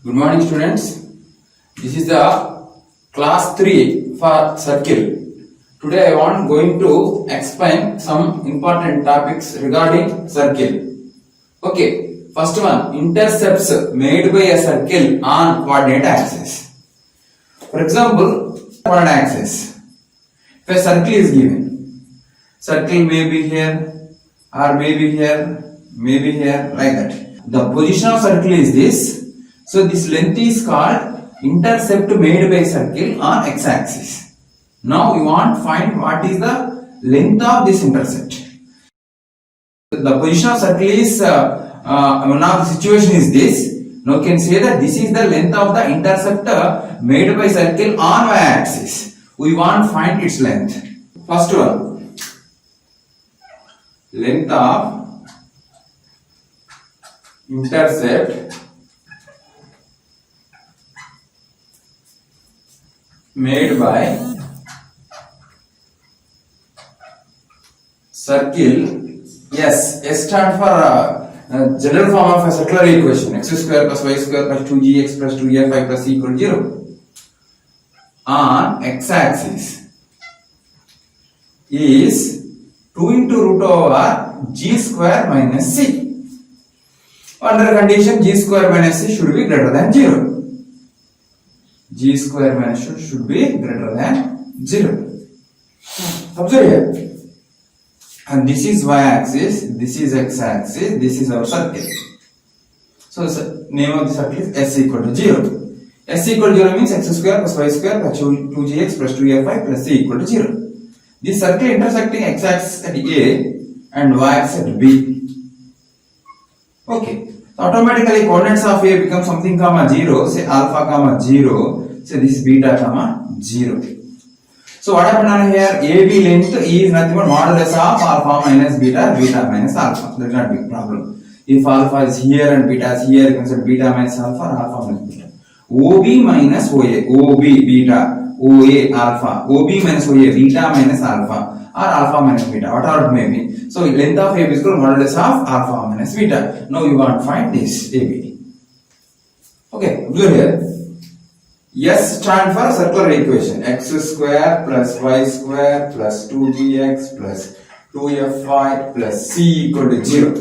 Good morning, students. This is the class 3 for circle. Today I want going to explain some important topics regarding circle. Okay, first one, intercepts made by a circle on coordinate axis. For example, coordinate axis. If a circle is given, circle may be here or maybe here, maybe here, like that. The position of circle is this. So this length is called intercept made by circle on x-axis. Now we want to find what is the length of this intercept. The position of circle is one of the situation is this. Now we can say that this is the length of the intercept made by circle on y-axis. We want to find its length. First one, length of intercept made by circle. Yes, S stand for general form of a circular equation, x square plus y square plus 2gx plus 2fi plus c equal to 0 on x-axis is 2 into root over g square minus c. Under condition g square minus c should be greater than 0. G square minus should be greater than 0. Observe here. And this is y-axis, this is x-axis, this is our circle. So name of the circle is S equal to 0. S equal to 0 means x square plus y square plus 2gx plus 2fi plus c equal to 0. This circle intersecting x-axis at A and y-axis at B. Okay. Automatically coordinates of A become something comma 0, say alpha comma 0, say this is beta comma 0. So what happened on here? AB length is nothing but modulus of alpha minus beta, beta minus alpha. That is not big problem. If alpha is here and beta is here, you can say beta minus alpha or alpha minus beta. OB minus OA, OB beta, OA alpha, OB minus OA beta minus alpha or alpha minus beta, whatever it may be. So length of AB is equal to modulus of alpha minus beta. Now you want to find this AB. Okay, observe here. S stand for circular equation, x square plus y square plus 2gx plus 2fi plus c equal to 0.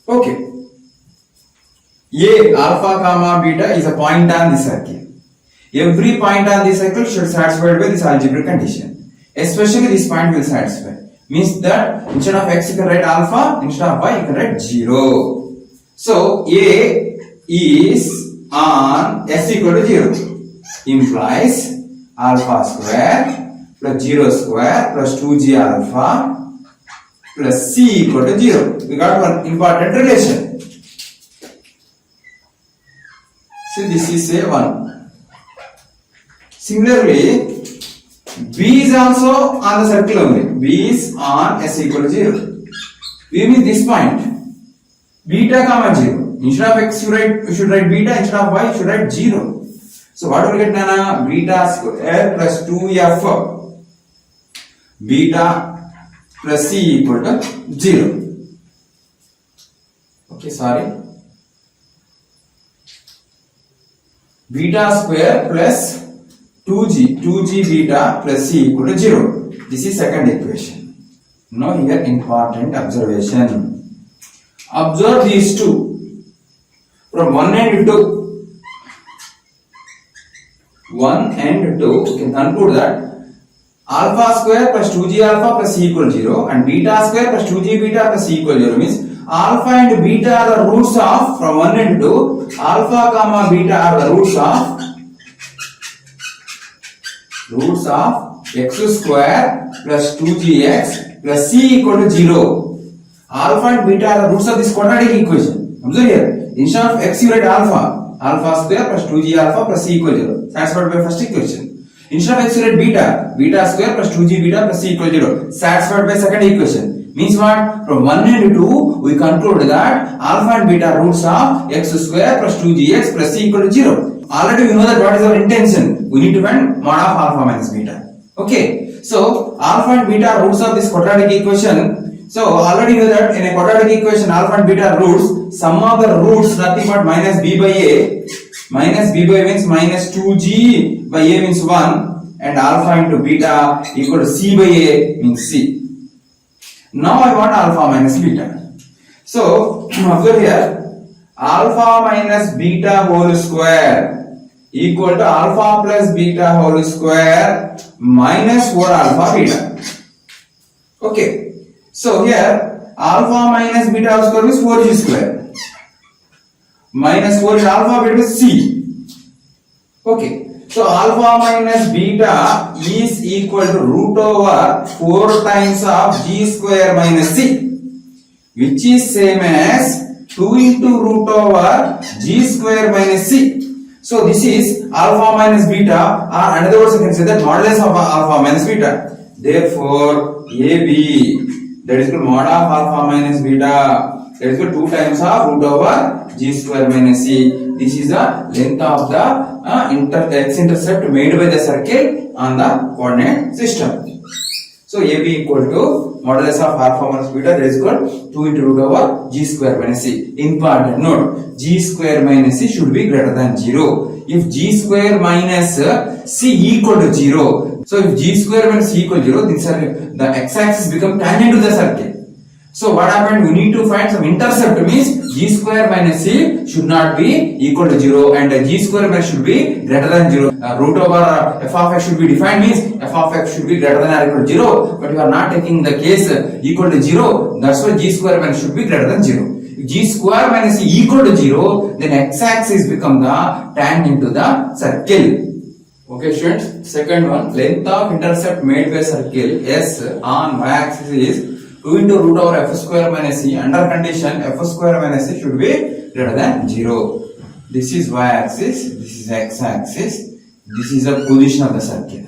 Okay. A alpha comma beta is a point on the circle. Every point on the circle should satisfy with this algebraic condition. Especially this point will satisfy. Means that instead of x you can write alpha, instead of y you can write 0. So A is on s equal to 0. Implies alpha square plus 0 square plus 2g alpha plus c equal to 0. We got one important relation. So this is a 1. Similarly, B is also on the circle only. B is on s equal to 0. We mean this point. Beta comma 0. Instead of x you should write beta, instead of y you should write 0. So what will we get now? Beta square plus 2f beta plus c equal to 0. Okay, sorry. Beta square plus 2g beta plus c equal to 0. This is second equation. Now here important observation. Observe these two. From 1 and 2. 1 and 2, we can conclude that alpha square plus 2g alpha plus c equal to 0 and beta square plus 2g beta plus c equal to 0 means alpha and beta are the roots of, from 1 and 2, alpha comma beta are the roots of x square plus 2gx plus c equal to 0. Alpha and beta are the roots of this quadratic equation. Observe here, instead of x you write alpha square plus 2g alpha plus c equal to 0. Satisfied by first equation. Instead of x you write beta square plus 2g beta plus c equal to 0. Satisfied by second equation. Means what? From 1 and 2, we conclude that alpha and beta are roots of x square plus 2gx plus c equal to 0. Already we know that what is our intention. We need to find mod of alpha minus beta. Okay. So alpha and beta are roots of this quadratic equation. So already you know that in a quadratic equation alpha and beta roots, sum of the roots nothing but minus b by a Minus b by a means minus 2g by a means 1 and alpha into beta equal to c by a means c. Now I want alpha minus beta. So observe here, alpha minus beta whole square equal to alpha plus beta whole square minus 4 alpha beta. Okay. So here alpha minus beta whole square is 4g square. Minus 4 is alpha, beta is c. Okay. So alpha minus beta is equal to root over 4 times of g square minus c, which is same as 2 into root over g square minus c. So this is alpha minus beta, or another words you can say that modulus of alpha minus beta. Therefore AB, that is called mod of alpha minus beta, that is called 2 times of root over g square minus c. This is the length of the x-intercept made by the circle on the coordinate system. So AB equal to modulus of alpha minus beta, that is called 2 into root over g square minus c. Important note, g square minus c should be greater than 0. If g square minus c equal to 0, so if g square minus c equal to 0, the x-axis become tangent to the circle. So what happened? We need to find some intercept, means g square minus c should not be equal to 0 and g square minus should be greater than 0. Root over f of x should be defined, means f of x should be greater than or equal to 0, but you are not taking the case equal to 0, that's why g square minus should be greater than 0. If g square minus c equal to 0, then x-axis become the tangent to the circle. Okay students, second one, length of intercept made by circle S on y-axis is 2 into root over f square minus c, under condition f square minus c should be greater than 0. This is y-axis, this is x-axis, this is the position of the circle.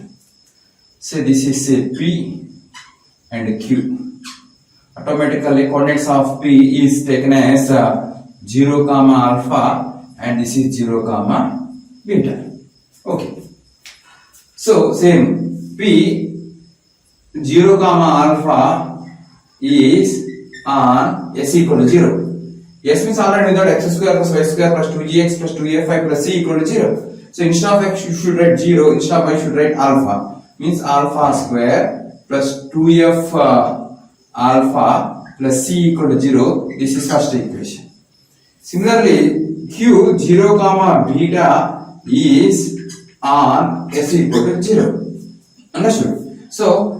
Say this is say P and Q. Automatically coordinates of P is taken as 0 comma alpha and this is 0 comma beta. Okay. So same P 0 comma alpha is on s equal to 0. S means already without x square plus y square plus 2gx plus 2fi plus c equal to 0. So instead of x you should write 0, instead of y you should write alpha. Means alpha square plus 2f alpha plus c equal to 0. This is first equation. Similarly, q 0 comma beta is on s equal to 0. Understood? So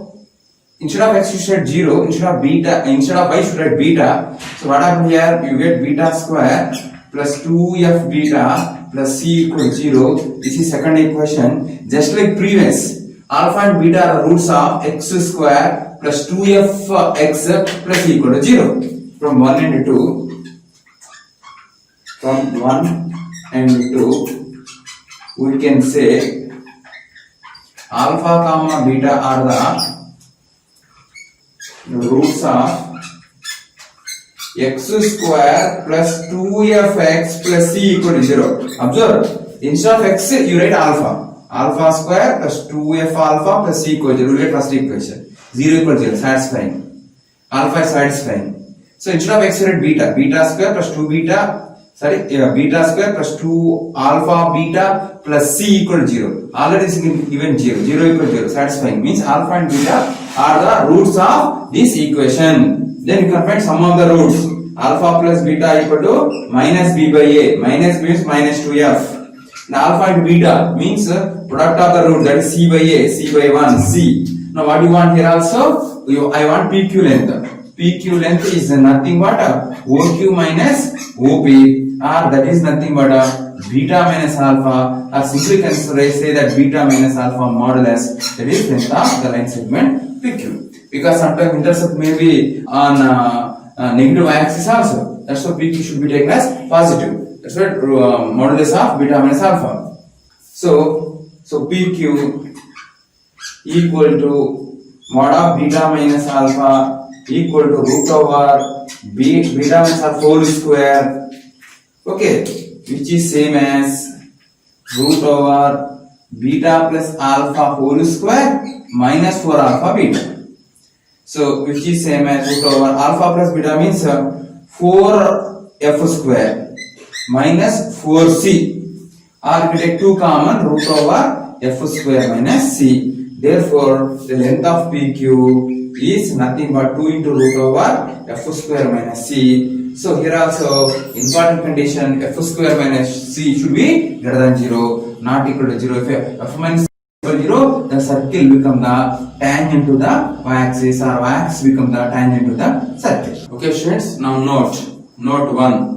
instead of x you should write 0, instead of y you should write beta. So what happened here? You get beta square plus 2f beta plus c equal to 0. This is second equation. Just like previous, alpha and beta are roots of x square plus 2f x plus c equal to 0. From 1 and 2, from 1 and 2, we can say alpha comma beta are the roots of x square plus 2fx plus c equal to 0. Observe, instead of x you write alpha. Alpha square plus 2f alpha plus c equal to 0. You write first equation. 0 equal to 0. Satisfying. Alpha is satisfying. So instead of x you write beta. Beta square plus 2 beta. Beta square plus 2 alpha beta plus c equal to 0. Already is given 0. 0 equal to 0. Satisfying. Means alpha and beta are the roots of this equation. Then you can find sum of the roots. Alpha plus beta equal to minus b by a. Minus means minus 2f. Now alpha and beta means product of the root, that is c by a. C by 1 c. Now what you want here also? I want PQ length. PQ length is nothing but OQ minus OP, or that is nothing but beta minus alpha, or simply can say that beta minus alpha modulus, that is length of the line segment PQ. Because sometimes intercept may be on negative axis also. That's why PQ should be taken as positive. That's why modulus of beta minus alpha. So PQ equal to mod of beta minus alpha equal to root over beta minus alpha whole square. Okay, which is same as root over beta plus alpha whole square minus 4 alpha beta. So which is same as root over alpha plus beta means 4f square minus 4c. or you take 2 common root over f square minus c. Therefore, the length of PQ is nothing but 2 into root over f square minus c. So here also important condition, f square minus c should be greater than 0, not equal to 0. If f minus equal to 0, the circle become the tangent to the y-axis, or y-axis become the tangent to the circle. Okay students, now note 1.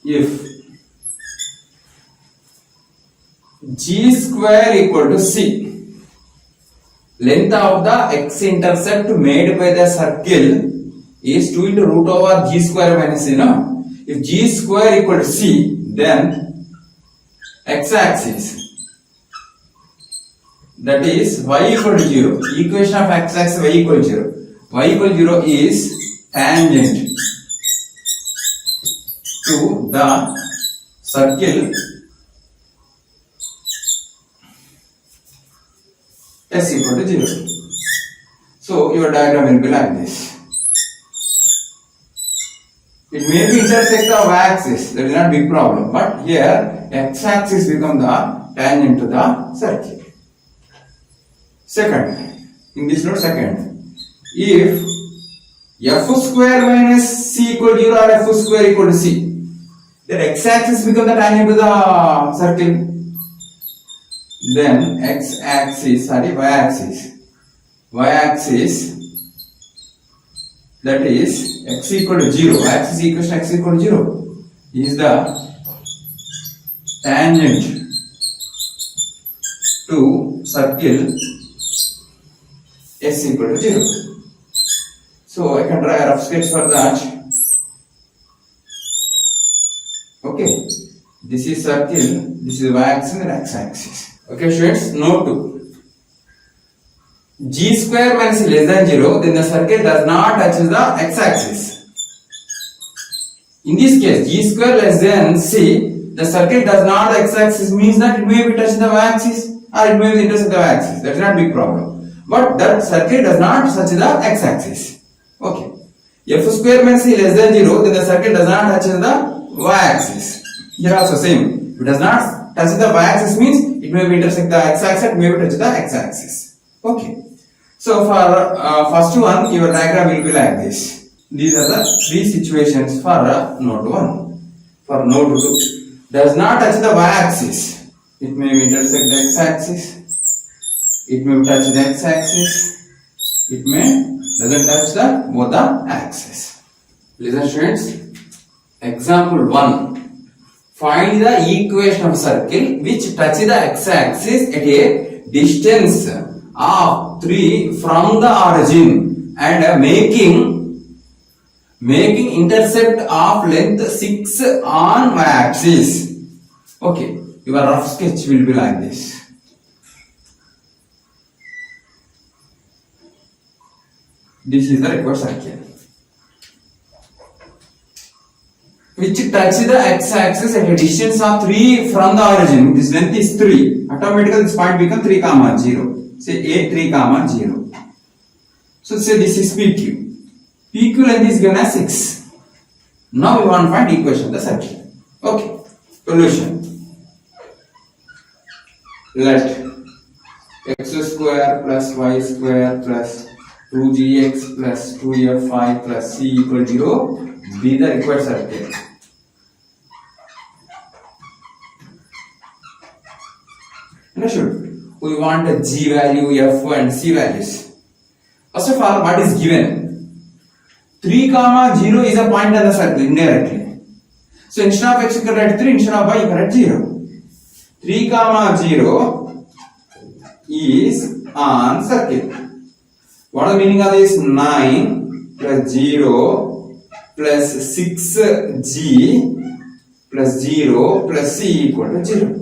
If g square equal to c, length of the x-intercept made by the circle is 2 into root over g square minus c, no? If g square equal to c, then x-axis, that is y equal to 0, equation of x-axis y equal to 0. Y equal to 0 is tangent to the circle s equal to 0. So your diagram will be like this. It may be intersect the y-axis, that is not big problem, but here x-axis become the tangent to the circle. Second, in this note, second, if f square minus c equal to 0 or f square equal to c, then x-axis become the tangent to the circle. Then x-axis, sorry, y-axis, that is x equal to 0, y-axis equation x equal to 0 is the tangent to circle s equal to 0. So I can draw a rough sketch for that. Okay, this is circle, this is y-axis and x-axis. Okay students, note 2. G square minus less than 0, then the circle does not touch the x-axis. In this case, g square less than c, the circle does not x-axis means that it may be touching the y-axis or it may be intersect the y-axis. That is not big problem. But that circle does not touch the x-axis. Okay. F square minus c less than 0, then the circle does not touch the y-axis. Here also same. If it does not touch the y-axis means it may be intersect the x-axis, it may be touch the x-axis. Okay. So for first one, your diagram will be like this. These are the 3 situations for node 1. For node 2, does not touch the y-axis. It may be intersect the x-axis. It may touch the x-axis. It may doesn't touch the both the axis. Listen students. Example 1. Find the equation of circle which touch the x-axis at a distance of 3 from the origin and making intercept of length 6 on y-axis. Okay, your rough sketch will be like this. This is the required circle which touch the x-axis at a distance of 3 from the origin. This length is 3. Automatically this point become 3 comma 0. Say a 3 comma 0. So say this is PQ. PQ length is given as 6. Now we want to find equation of the circle. Okay. Solution. Let x square plus y square plus 2gx plus 2fy plus c equal 0 be the required circle. Understood? We want a g value, f and c values. First of all, what is given? 3 comma 0 is a point on the circle indirectly. So instead of x you can write 3, instead of y you can write 0. 3 comma 0 is on circle. What is the meaning of this? 9 plus 0 plus 6g plus 0 plus c equal to 0.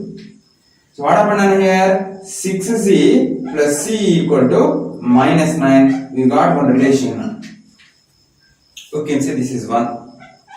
So what happened here? 6c plus c equal to minus 9. We got one relation. You can say this is 1.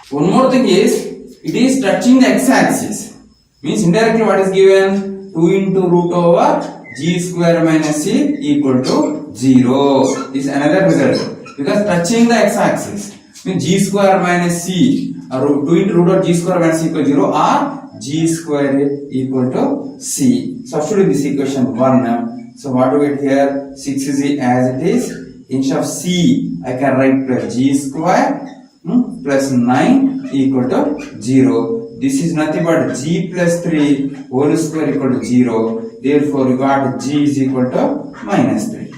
One more thing is, it is touching the x-axis. Means indirectly what is given? 2 into root over g square minus c equal to 0. Is another result. Because touching the x-axis. means g square minus c, 2 into root of g square minus c equal 0, or g square equal to c. Substitute this equation 1. So what do we get here? 6 is as it is. Instead of c, I can write plus g square plus 9 equal to 0. This is nothing but g plus 3 whole square equal to 0. Therefore, you got g is equal to minus 3.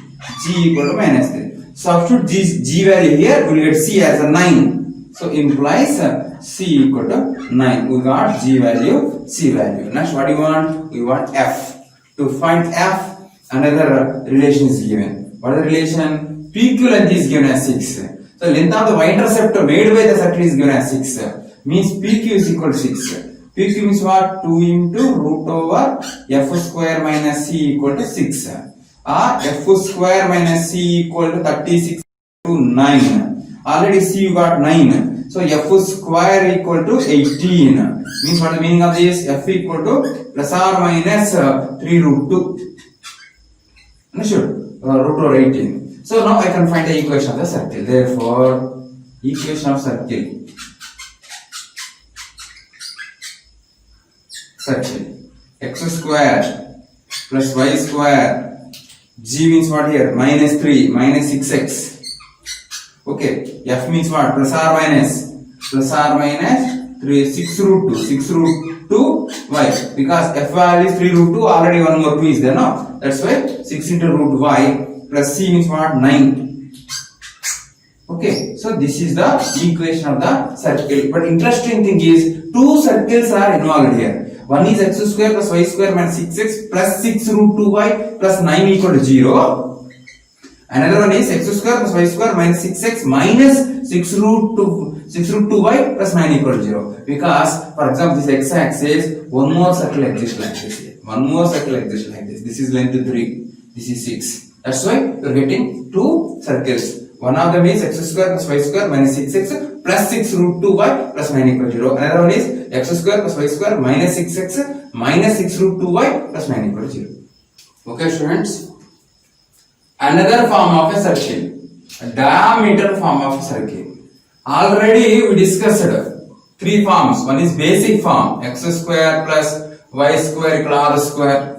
G equal to minus 3. Substitute g value here, we will get c as a 9. So implies c equal to 9. We got g value, c value. Next, what do you want? We want f. To find f, another relation is given. What is the relation? PQ length is given as 6. So length of the y-intercept made by the circle is given as 6. Means PQ is equal to 6. PQ means what? 2 into root over f square minus c equal to 6. F square minus c equal to 36 to 9. Already c you got 9. So f square equal to 18. Means what the meaning of this? F equal to plus or minus 3 root 2. Understood? Root over 18. So now I can find the equation of the circle. Therefore, equation of circle. X square plus y square. G means what here? Minus 3 minus 6x. Okay. F means what? Plus or minus 3 6 root 2 6 root 2 y, because f value is 3 root 2, already one more 2 is there now. That's why 6 into root y plus c means what? 9. Okay, so this is the equation of the circle. But interesting thing is, two circles are involved here. One is x square plus y square minus 6x plus 6 root 2y plus 9 equal to 0. Another one is x square plus y square minus 6x minus 6 root 2y plus 9 equal to 0. Because, for example, this x-axis, one more circle exists like this here. One more circle exists like this. This is length 3. This is 6. That's why you are getting two circles. One of them is x square plus y square minus 6x plus 6 root 2y plus 9 equal to 0. Another one is x square plus y square minus 6x minus 6 root 2y plus 9 equal to 0. Okay, students. Another form of a circle, a diameter form of a circle. Already we discussed three forms. One is basic form, x square plus y square equal to r square.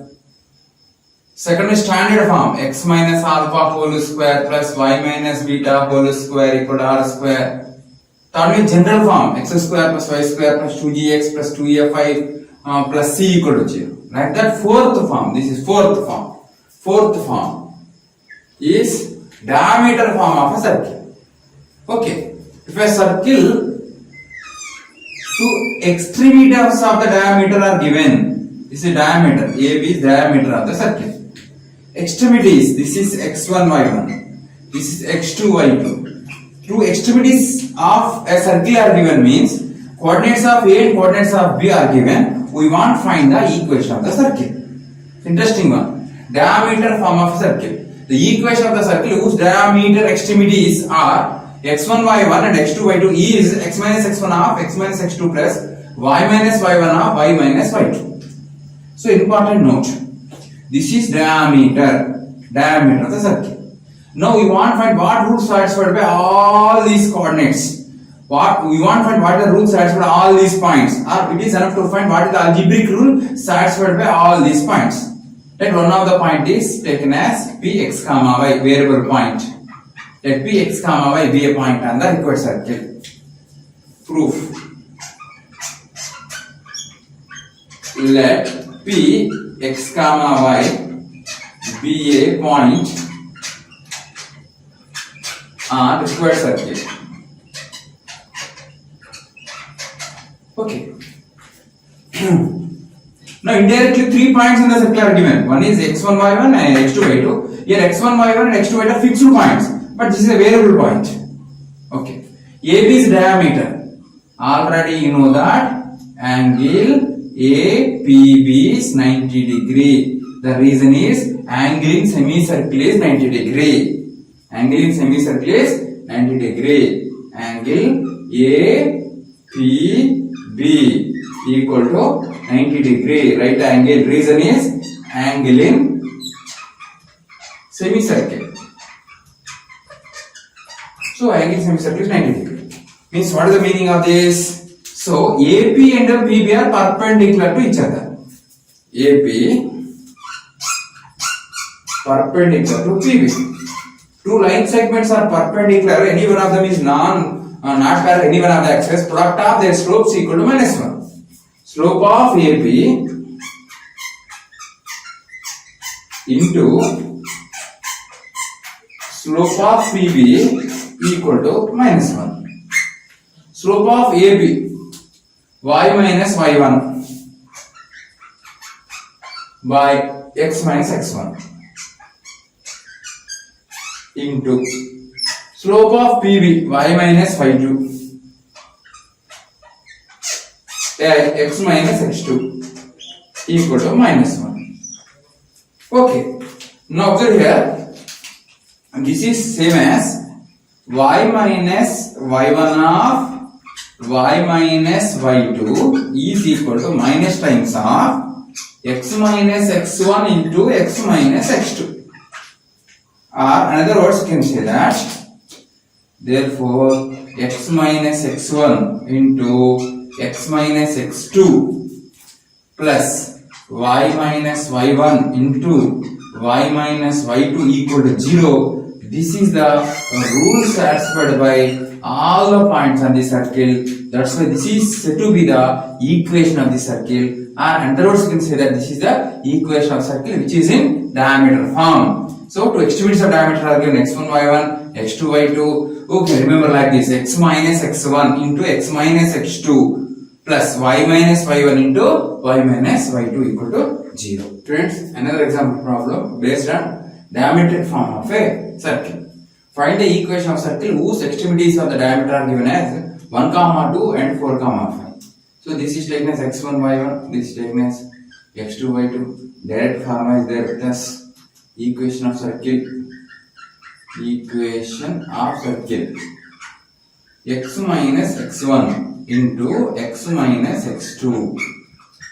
Second is standard form, x minus alpha whole square plus y minus beta whole square equal to r square. Third is general form, x square plus y square plus 2gx plus 2fi plus c equal to 0. Like that. Fourth form, this is fourth form. Fourth form is diameter form of a circle. Okay, if a circle, two extremities of the diameter are given. This is diameter, AB is diameter of the circle. Extremities, this is x1 y1, this is x2 y2. Two extremities of a circle are given, means coordinates of A and coordinates of B are given. We want to find the equation of the circle. Interesting one. Diameter form of a circle. The equation of the circle whose diameter extremities are x1 y1 and x2 y2 is x minus x1 half x minus x2 plus y minus y1 half y minus y2. So important note. This is diameter of the circle. Now we want to find what root satisfied by all these coordinates. What we want to find what the rule satisfied by all these points. Or it is enough to find what is the algebraic rule satisfied by all these points. Let one of the point is taken as px comma y, variable point. Let px comma y be a point on the required circle. Proof. Let p x comma y be a point on required circle. Okay. Now indirectly 3 points in the circle are given. One is x1 y1 and x2 y2. Here x1 y1 and x2 y2 are fixed points, but this is a variable point. Okay. AB is diameter. Already you know that angle APB is 90 degree. The reason is angle in semicircle is 90 degree. Angle in semicircle is 90 degree. Angle APB equal to 90 degree. Right angle. Reason is angle in semicircle. So angle in semicircle is 90 degree. Means what is the meaning of this? So AP and PB are perpendicular to each other. AP perpendicular to PB. Two line segments are perpendicular. Any one of them is not parallel any one of the axes. Product of their slopes equal to -1. Slope of AP into slope of PB equal to -1. Slope of AB y minus y1 by x minus x1 into slope of PB y minus y2 x minus x2 equal to -1. Okay, now observe here, this is same as y minus y1 of y minus y2 is equal to minus times of x minus x1 into x minus x2. Or in other words, you can say that therefore x minus x1 into x minus x2 plus y minus y1 into y minus y2 equal to 0. This is the rule satisfied by all the points on the circle. That's why this is said to be the equation of the circle. And in other words, you can say that this is the equation of circle which is in diameter form. So to estimates of diameter are given x1 y1, x2 y2. Okay, remember like this: x minus x1 into x minus x2 plus y minus y1 into y minus y2 equal to 0. Friends, another example problem based on diametric form of a circle. Find the equation of circle whose extremities of the diameter are given as 1, 2 and 4, 5. So this is taken as x1 y1, this is taken as x2 y2. Direct form is there plus equation of circle. Equation of circle x minus x1 into x minus x2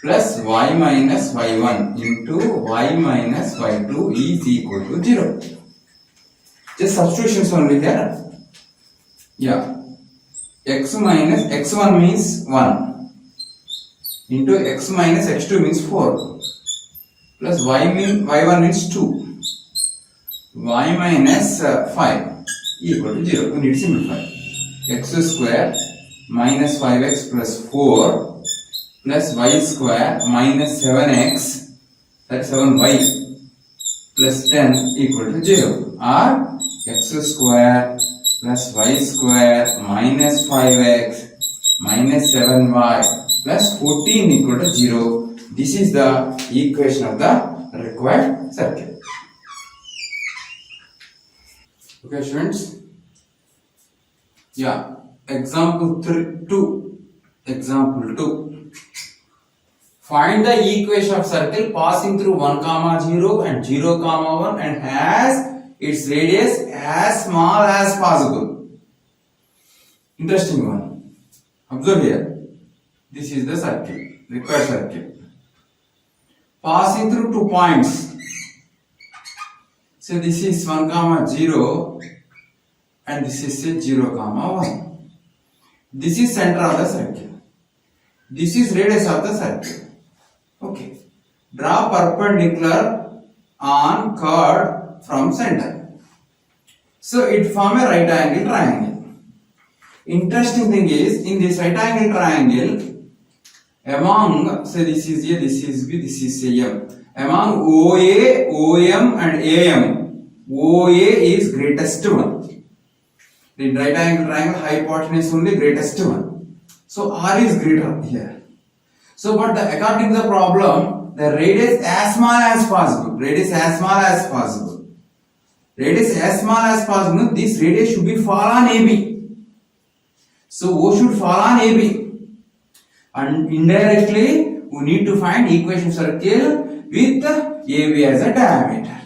plus y minus y1 into y minus y2 is equal to 0. Just substitutions only here. Yeah, x minus x1 means 1 into x minus x2 means 4 plus y1 means 2 y minus 5 equal to 0. We need to simplify. X square minus 5x plus 4 plus y square minus 7x, that's 7y plus 10 equal to 0. Or x square plus y square minus 5x minus 7y plus 14 equal to 0. This is the equation of the required circle. Okay, students. Yeah, example 2. Example 2. Find the equation of circle passing through 1, 0 and 0, 1 and has its radius as small as possible. Interesting one. Observe here. This is the circle, required circle. Passing through 2 points. So this is 1, 0 and this is 0, 1. This is center of the circle. This is radius of the circle. Okay. Draw perpendicular on chord from center. So it form a right angle triangle. Interesting thing is, in this right angle triangle, among, say this is A, this is B, this is M. Among OA, OM and AM, OA is greatest one. The right angle triangle hypotenuse only greatest one. So R is greater here. So but according to the problem, the radius as small as possible. Radius as small as possible. Radius as small as possible. This radius should be fall on AB. So O should fall on AB. And indirectly, we need to find equation circle with AB as a diameter.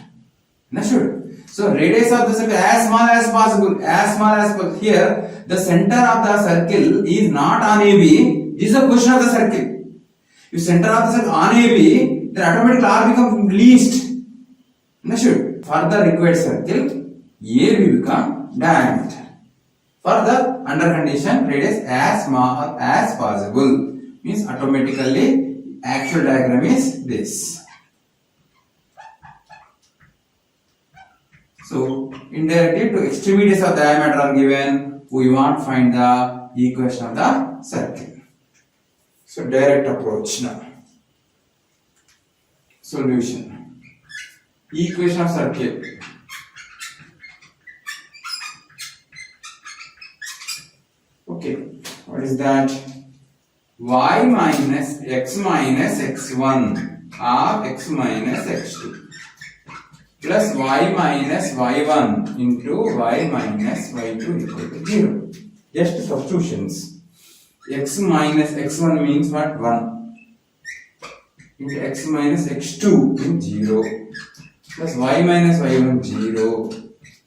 Understood? So radius of the circle as small as possible. As small as possible. Here, the center of the circle is not on AB. This is the position of the circle. If center of the circle on AB, then automatically R becomes least. Understood? For the required circle, AB become diameter. for the under condition radius as small as possible. Means automatically actual diagram is this. So indirectly to extremities of diameter are given, we want to find the equation of the circle. So direct approach now. Solution. Equation of circle. Okay, what is that? Y minus x minus x1 of x minus x2 plus y minus y1 into y minus y2 equal to 0. Just substitutions. X minus x1 means what? 1 into x minus x2 means 0 plus y minus y1 0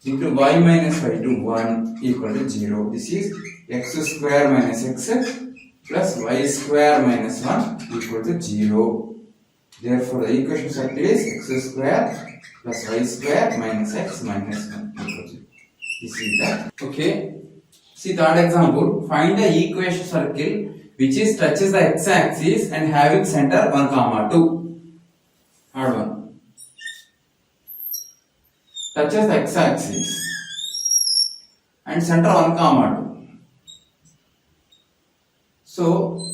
into y minus y2 1 equal to 0. This is x square minus x plus y square minus 1 equal to 0. Therefore, the equation of circle is x square plus y square minus x minus 1 equal to 0. This is that. Okay. See third example. Find the equation of circle which is touches the x-axis and having center 1, 2. Third one. Touches the x-axis and center 1, 2. So,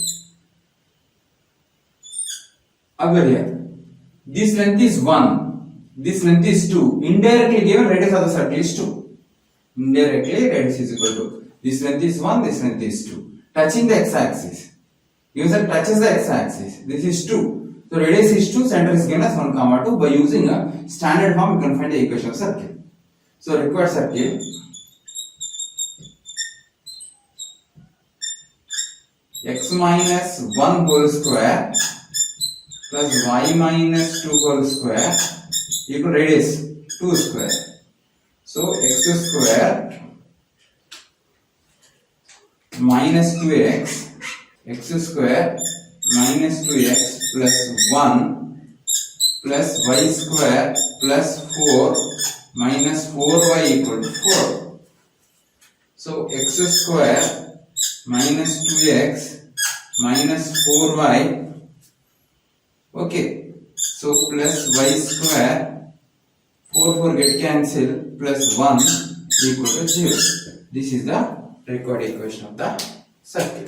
over here, this length is 1, this length is 2. Indirectly given radius of the circle is 2. Indirectly radius is equal to this length is 1, this length is 2. Touching the x-axis. User touches the x-axis. This is 2. So radius is 2, center is given as 1, 2. By using a standard form, you can find the equation of circle. So required circle. X minus 1 whole square plus y minus 2 whole square equal radius 2 square. So x square minus 2x, x square minus 2x plus 1 plus y square plus 4 minus 4y equal to 4. So x square minus 2x minus 4y, okay, so plus y square, 4 get cancelled, plus 1 equal to 0. This is the required equation of the circle.